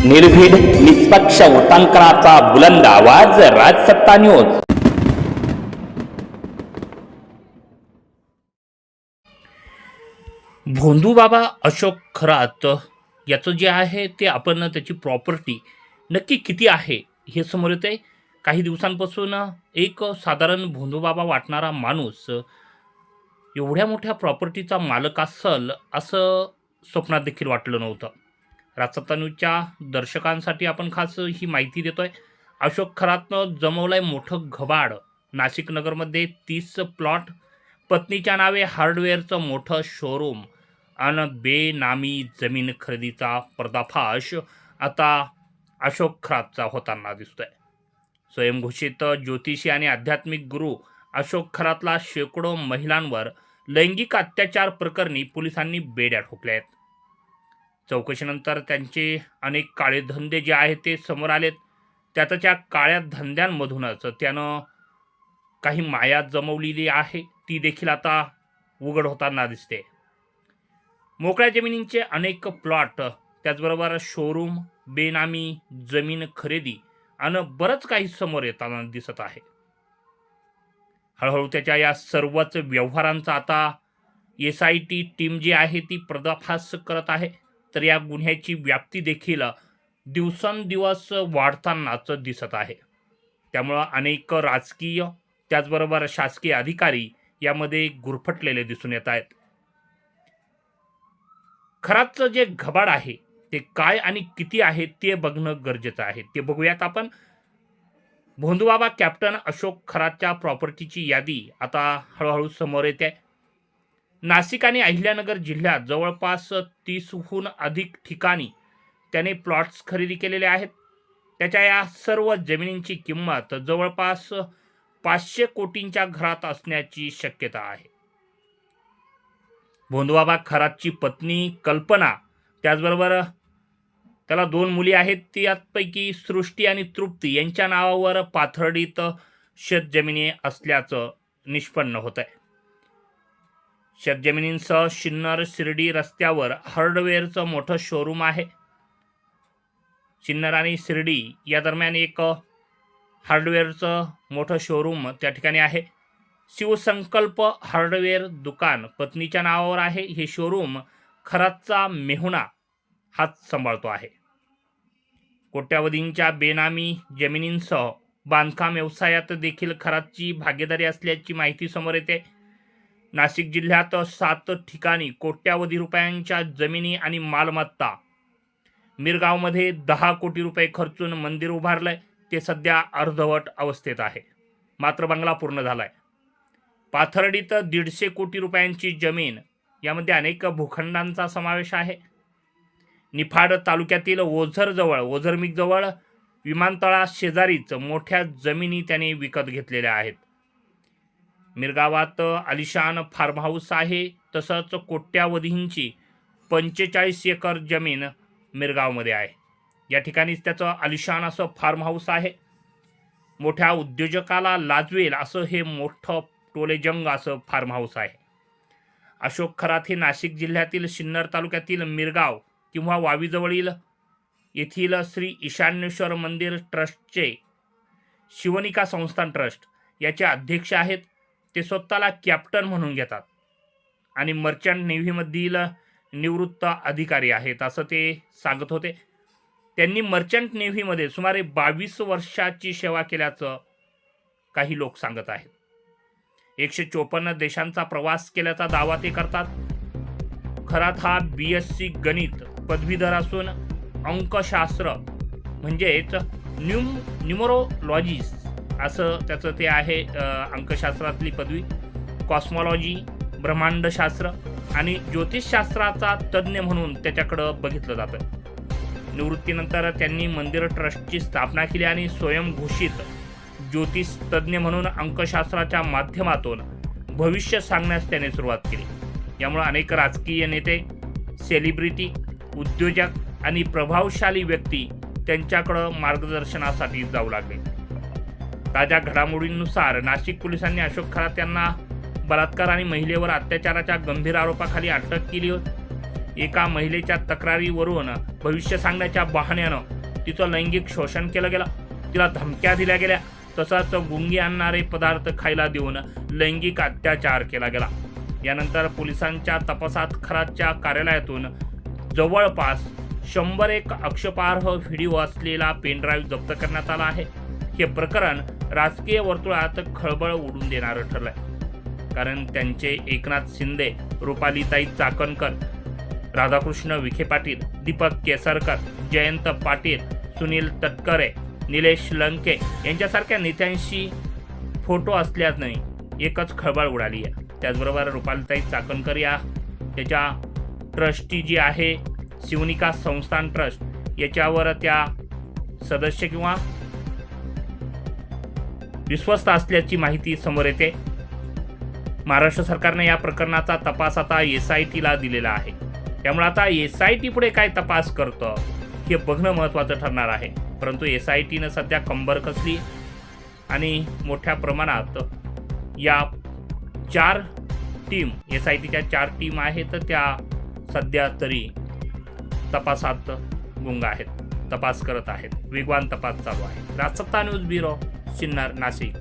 निर्भीड निष्पक्ष उटंकनाचा बुलंद आवाज, राजसत्ता न्यूज. भोंदूबाबा अशोक खरात याचं जे आहे ते आपण त्याची प्रॉपर्टी नक्की किती आहे हे समोर येते. काही दिवसांपासून एक साधारण भोंदूबाबा वाटणारा माणूस एवढ्या मोठ्या प्रॉपर्टीचा मालक असेल असं स्वप्नात देखील वाटलं नव्हतं. राजसत्ता न्यूजच्या दर्शकांसाठी आपण खास ही माहिती देतोय. अशोक खरातनं जमवलंय मोठं घबाड. नाशिक नगरमध्ये 30 प्लॉट, पत्नीच्या नावे हार्डवेअरचं मोठं शोरूम आणि बेनामी जमीन खरेदीचा पर्दाफाश आता अशोक खरातचा होताना दिसतोय. स्वयंघोषित ज्योतिषी आणि आध्यात्मिक गुरु अशोक खरातला शेकडो महिलांवर लैंगिक अत्याचार प्रकरणी पोलिसांनी बेड्या ठोकल्या आहेत. चौकशीनंतर त्यांचे अनेक काळे धंदे जे आहेत ते समोर आलेत. त्याच्या काळ्या धंद्यांमधूनच त्यानं काही माया जमवलेली आहे ती देखील आता उघड होताना दिसते. मोकळ्या जमिनींचे अनेक प्लॉट, त्याचबरोबर शोरूम, बेनामी जमीन खरेदी आणि बरंच काही समोर येताना दिसत आहे. हळूहळू त्याच्या या सर्वच व्यवहारांचा आता SIT टीम जी आहे ती पर्दाफाश करत आहे. तर या गुन्ह्याची व्याप्ती देखील दिवसेंदिवस वाढतानाच दिसत आहे. त्यामुळं अनेक राजकीय त्याचबरोबर शासकीय अधिकारी यामध्ये गुरफटलेले दिसून येत आहेत. खरातचं जे घबाड आहे ते काय आणि किती आहे ते बघणं गरजेचं आहे. ते बघूयात आपण. भोंदूबाबा कॅप्टन अशोक खरातच्या प्रॉपर्टीची यादी आता हळूहळू समोर येते. नाशिक आणि अहिल्यानगर जिल्ह्यात जवळपास 30हून अधिक ठिकाणी त्याने प्लॉट्स खरेदी केलेले आहेत. त्याच्या या सर्व जमिनींची किंमत जवळपास 500 कोटींच्या घरात असण्याची शक्यता आहे. भोंदूबाबा खरातची पत्नी कल्पना, त्याचबरोबर त्याला 2 मुली आहेत. त्यापैकी सृष्टी आणि तृप्ती यांच्या नावावर पाथर्डीत शेतजमिनी असल्याचं निष्पन्न होत आहे. शेतजमिनींसह सिन्नर शिर्डी रस्त्यावर हार्डवेअरचं मोठं शोरूम आहे. सिन्नर आणि शिर्डी या दरम्यान एक हार्डवेअरचं मोठं शोरूम त्या ठिकाणी आहे. शिवसंकल्प हार्डवेअर दुकान पत्नीच्या नावावर आहे. हे शोरूम खरातचा मेहुणा हाच सांभाळतो आहे. कोट्यावधींच्या बेनामी जमिनींसह बांधकाम व्यवसायात देखील खरातची भागीदारी असल्याची माहिती समोर येते. नाशिक जिल्ह्यात 7 ठिकाणी कोट्यावधी रुपयांच्या जमिनी आणि मालमत्ता. मिरगावमध्ये 10 कोटी रुपये खर्चून मंदिर उभारलंय. ते सध्या अर्धवट अवस्थेत आहे, मात्र बंगला पूर्ण झालाय. पाथर्डीत 150 कोटी रुपयांची जमीन, यामध्ये अनेक भूखंडांचा समावेश आहे. निफाड तालुक्यातील ओझरमीजवळ विमानतळा शेजारीच मोठ्या जमिनी त्याने विकत घेतलेल्या आहेत. मिरगावात आलिशान फार्म हाऊस आहे. तसंच कोट्यावधींची 45 एकर जमीन मिरगावमध्ये आहे. या ठिकाणीच त्याचं आलिशान असं फार्म हाऊस आहे. मोठ्या उद्योजकाला लाजवेल असं हे मोठं टोलेजंग असं फार्म हाऊस आहे. अशोक खरात हे नाशिक जिल्ह्यातील सिन्नर तालुक्यातील मिरगाव किंवा वावीजवळील येथील श्री ईशान्येश्वर मंदिर ट्रस्टचे शिवनिका संस्थान ट्रस्ट याचे अध्यक्ष आहेत. ते स्वतःला कॅप्टन म्हणून घेतात आणि मर्चंट नेव्हीमधील निवृत्त अधिकारी आहेत असं ते सांगत होते. त्यांनी मर्चंट नेव्हीमध्ये सुमारे 22 वर्षाची सेवा केल्याचं काही लोक सांगत आहेत. 154 देशांचा प्रवास केल्याचा दावा ते करतात. खरात हा BSc गणित पदवीधर असून अंकशास्त्र म्हणजेच न्यूमरोलॉजीस असं त्याचं ते आहे. अंकशास्त्रातली पदवी, कॉस्मॉलॉजी, ब्रह्मांडशास्त्र आणि ज्योतिषशास्त्राचा तज्ज्ञ म्हणून त्याच्याकडं बघितलं जातं. निवृत्तीनंतर त्यांनी मंदिर ट्रस्टची स्थापना केली आणि स्वयंघोषित ज्योतिष तज्ज्ञ म्हणून अंकशास्त्राच्या माध्यमातून भविष्य सांगण्यास त्याने सुरुवात केली. यामुळे अनेक राजकीय नेते, सेलिब्रिटी, उद्योजक आणि प्रभावशाली व्यक्ती त्यांच्याकडं मार्गदर्शनासाठी जाऊ लागले. ताज्या घडामोडींनुसार नाशिक पोलिसांनी अशोक खरात यांना बलात्कार आणि महिलेवर अत्याचाराच्या गंभीर आरोपाखाली अटक केली होती. एका महिलेच्या तक्रारीवरून भविष्य सांगण्याच्या बहाण्यानं तिचं लैंगिक शोषण केलं गेलं, तिला धमक्या दिल्या गेल्या, तसंच गुंगी आणणारे पदार्थ खायला देऊन लैंगिक अत्याचार केला गेला. यानंतर पोलिसांच्या तपासात खरातच्या कार्यालयातून जवळपास 101 आक्षेपार्ह व्हिडिओ असलेला पेनड्राईव्ह जप्त करण्यात आला आहे. हे प्रकरण राजकीय वर्तुळात खळबळ उडून देणारं ठरलंय, कारण त्यांचे एकनाथ शिंदे, रुपालीताई चाकणकर, राधाकृष्ण विखे पाटील, दीपक केसरकर, जयंत पाटील, सुनील तटकरे, निलेश लंके यांच्यासारख्या नेत्यांशी फोटो असल्याने एकच खळबळ उडाली आहे. त्याचबरोबर रुपालीताई चाकणकर या त्याच्या ट्रस्टी जी आहे शिवनिका संस्थान ट्रस्ट, याच्यावर त्या सदस्य किंवा विश्वस्त असल्याची माहिती समोर येते. महाराष्ट्र सरकारने या प्रकरणाचा तपास आता SITला दिलेला आहे. त्यामुळे आता SIT पुढे काय तपास करतं हे बघणं महत्त्वाचं ठरणार आहे. परंतु SITनं सध्या कंबर कसली आणि मोठ्या प्रमाणात या 4 टीम SITच्या 4 टीम आहेत, त्या सध्या तरी तपासात गुंग आहेत, तपास करत आहेत. वेगवान तपास चालू आहे. राजसत्ता न्यूज ब्युरो, सिन्नर, नाशिक.